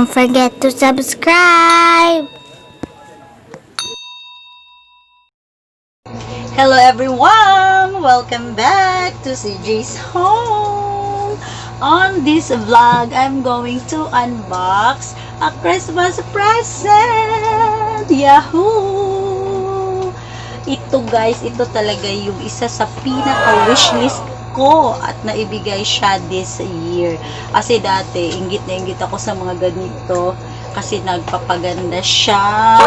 Don't forget to subscribe. Hello everyone! Welcome back to CJAY'S home! On this vlog, I'm going to unbox a Christmas present! Yahoo! Ito guys, ito talaga yung isa sa pinaka-wishlist ko at naibigay siya this year. Kasi dati, inggit na inggit ako sa mga ganito kasi nagpapaganda siya.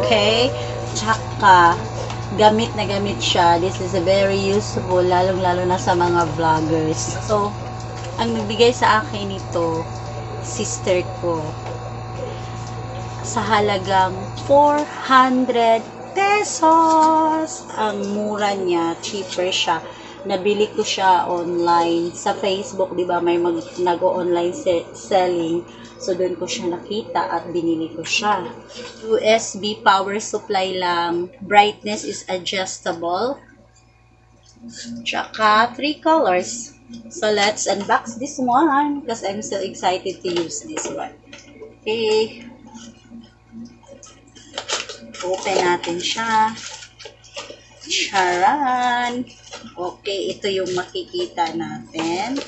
Okay? Tsaka, gamit na gamit siya. This is very useful, lalong-lalo na sa mga vloggers. So, ang nagbigay sa akin ito, sister ko, sa halagang 400 pesos. Ang mura niya, cheaper siya. Nabili ko siya online sa Facebook, di ba? May nag-online selling. So, doon ko siya nakita at binili ko siya. USB power supply lang. Brightness is adjustable. Tsaka, 3 colors. So, let's unbox this one because I'm so excited to use this one. Okay. Open natin siya. Charan! Okay, ito yung makikita natin.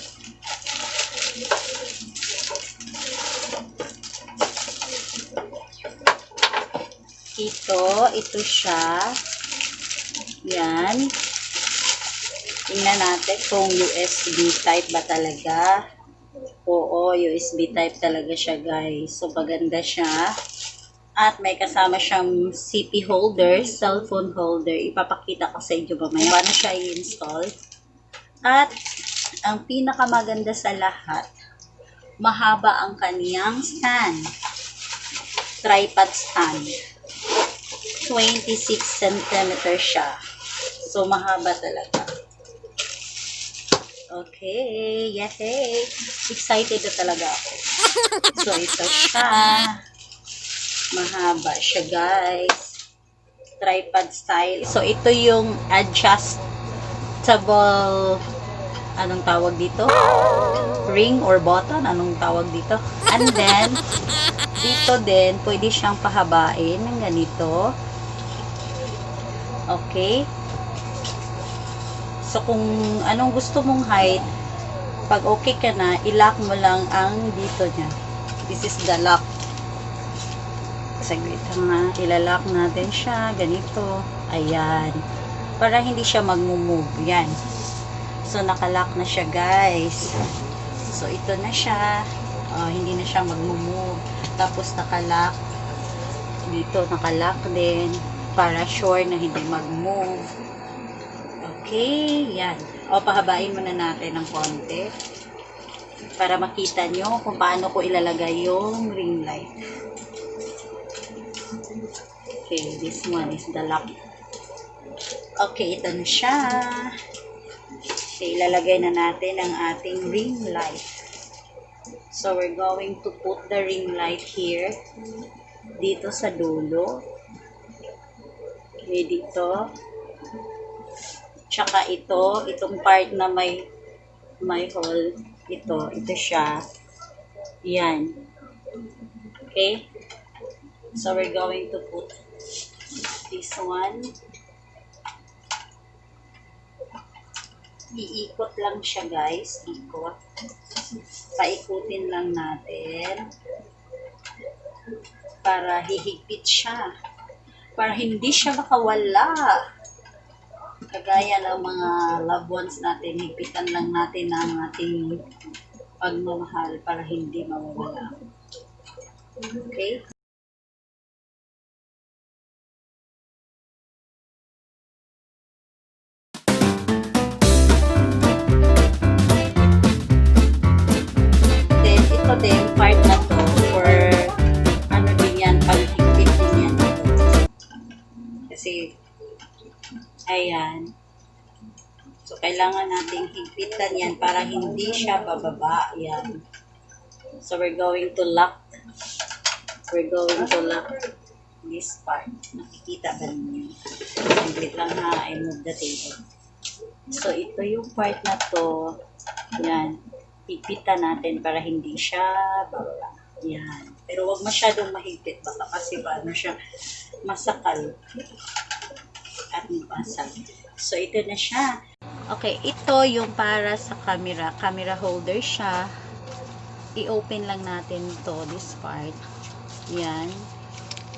Ito siya. Yan. Tingnan natin kung USB type ba talaga. Oo, USB type talaga siya guys. So, maganda siya. At may kasama siyang CP holder, cellphone holder. Ipapakita ko sa inyo mamaya. Paano siya i-install. At ang pinakamaganda sa lahat, mahaba ang kaniyang stand. Tripod stand. 26 cm siya. So, mahaba talaga. Okay. Yay! Excited na talaga ako. So, ito siya. Mahaba siya, guys. Tripod style. So, ito yung adjustable, anong tawag dito? Ring or button? Anong tawag dito? And then, dito din, pwede siyang pahabain ng ganito. Okay. So, kung anong gusto mong height, pag okay ka na, i-lock mo lang ang dito niya. This is the lock. Saglit nga, ilalock natin siya, ganito. Ayan. Para hindi siya mag-move. Yan. So, nakalock na siya, guys. So, ito na siya. Hindi na siya mag-move. Tapos, nakalock. Dito, nakalock din. Para sure na hindi mag-move. Okay, yan. Pahabain muna natin ng konti. Para makita nyo kung paano ko ilalagay yung ring light. Okay, this one is the lock. Okay, ito na siya. Okay, ilalagay na natin ang ating ring light. So, we're going to put the ring light here. Dito sa dulo. Okay, dito. Tsaka itong part na may hole. Ito siya. Yan. Okay? So, we're going to put this one. Iikot lang siya, guys. Ikot. Paikutin lang natin. Para hihigpit siya. Para hindi siya makawala. Kagaya ng mga loved ones natin, higpitan lang natin ang ating pagmamahal para hindi mawawala. Okay? Then, ito din, part na to, or ano din yan, paghigpit din yan ito. Kasi, ayan. So, kailangan nating higpitan yan para hindi siya bababa. Ayan. So, we're going to lock this part. Nakikita ba ninyo? Saglit lang ha, I move the table. So, ito yung part na to. Yan. Higpitan natin para hindi siya bababa. Yan. Pero wag masyadong mahigpit, baka kasi paano siya masakal at mabasag. So, ito na siya. Okay, ito yung para sa camera. Camera holder siya. I-open lang natin to, this part. Yan.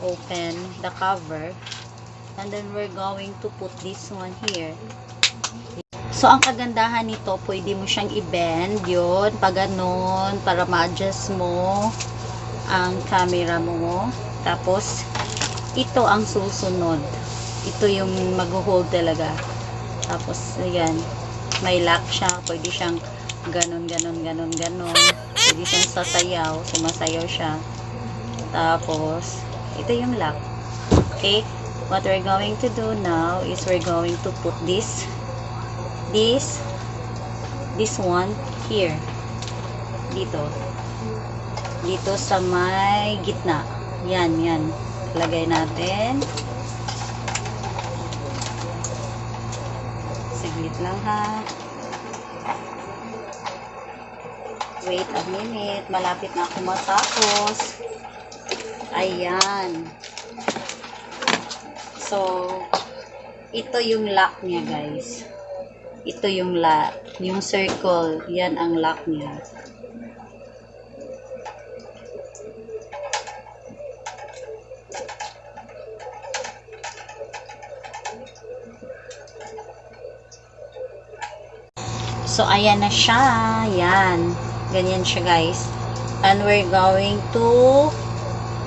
Open the cover. And then we're going to put this one here. So, ang kagandahan nito, pwede mo siyang i-bend yun, pag ganun, para ma-adjust mo ang camera mo. Tapos, ito ang susunod. Ito yung mag-hold talaga. Tapos, ayan, may lock siya. Pwede siyang ganun. Pwede siyang sasayaw. Sumasayaw siya. Tapos, ito yung lock. Okay? What we're going to do now is we're going to put this one here. Dito sa may gitna. Yan. Lagay natin. Saglit lang ha. Wait a minute. Malapit na ako matapos. Ayan. So, ito yung lock niya, guys. Ito yung lock. Yung circle, yan ang lock niya. So, ayan na siya. Yan. Ganyan siya, guys. And we're going to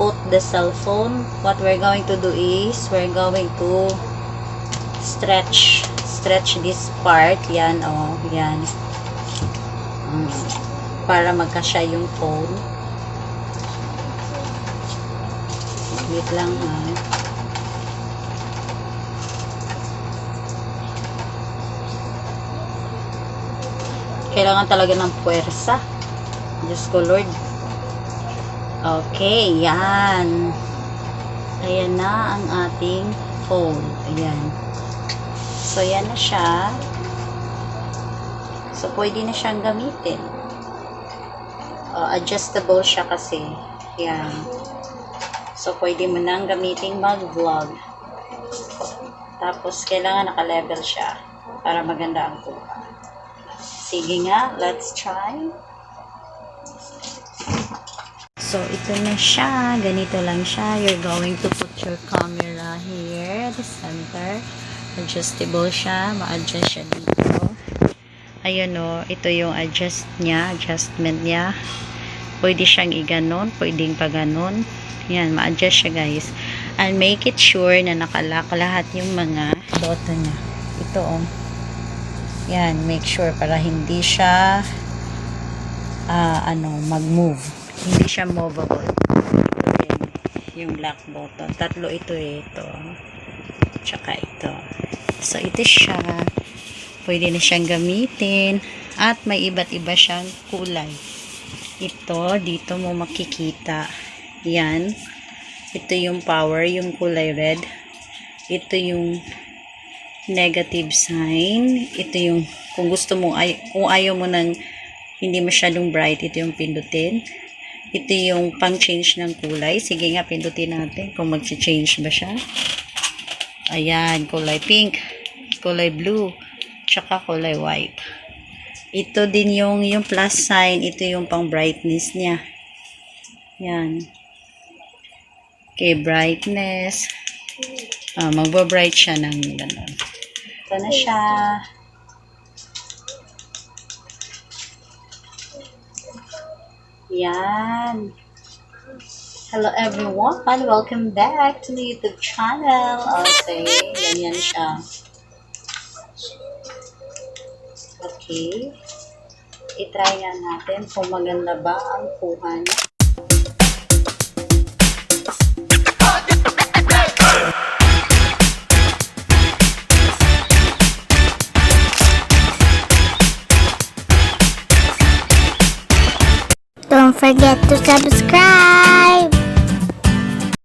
put the cell phone. What we're going to do is we're going to stretch this part. Yan, yan. Para magkasya yung phone. Wait lang ha. Kailangan talaga ng puwersa. Diyos ko Lord. Okay, yan. Ayan na ang ating phone. Ayan. So, yan na siya. So, pwede na siyang gamitin. Adjustable siya kasi. Yan. So, pwede mo nang gamitin mag-vlog. Tapos, kailangan naka-level siya para maganda ang kuha. Sige nga, let's try. So, ito na siya. Ganito lang siya. You're going to put your camera here, the center. Adjustable siya. Ma-adjust siya dito. Ayun o. Ito yung adjustment niya. Pwede siyang i-ganon. Pwedeng pa-ganon. Yan, ma-adjust siya, guys. And make it sure na nakalock lahat yung mga boto niya. Ito o. Yan, make sure para hindi siya mag-move. Hindi siya movable. Ito din, yung black button. Tatlo ito tsaka ito. So, ito siya. Pwede na siyang gamitin. At may iba't iba siyang kulay. Ito, dito mo makikita. Yan. Ito yung power, yung kulay red. Ito yung negative sign. Ito yung, kung gusto mo, kung ayaw mo ng hindi masyadong bright, ito yung pindutin. Ito yung pang-change ng kulay. Sige nga, pindutin natin kung mag-change ba siya. Ayan, kulay pink, kulay blue, tsaka kulay white. Ito din yung plus sign. Ito yung pang-brightness niya. Yan. Okay, brightness. Magba-bright siya ng gano'n. Ito na siya. Yan. Hello everyone. Welcome back to the YouTube channel. Okay. Ganyan siya. Okay. I-try nga natin kung maganda ba ang kuha niya. Don't forget to subscribe.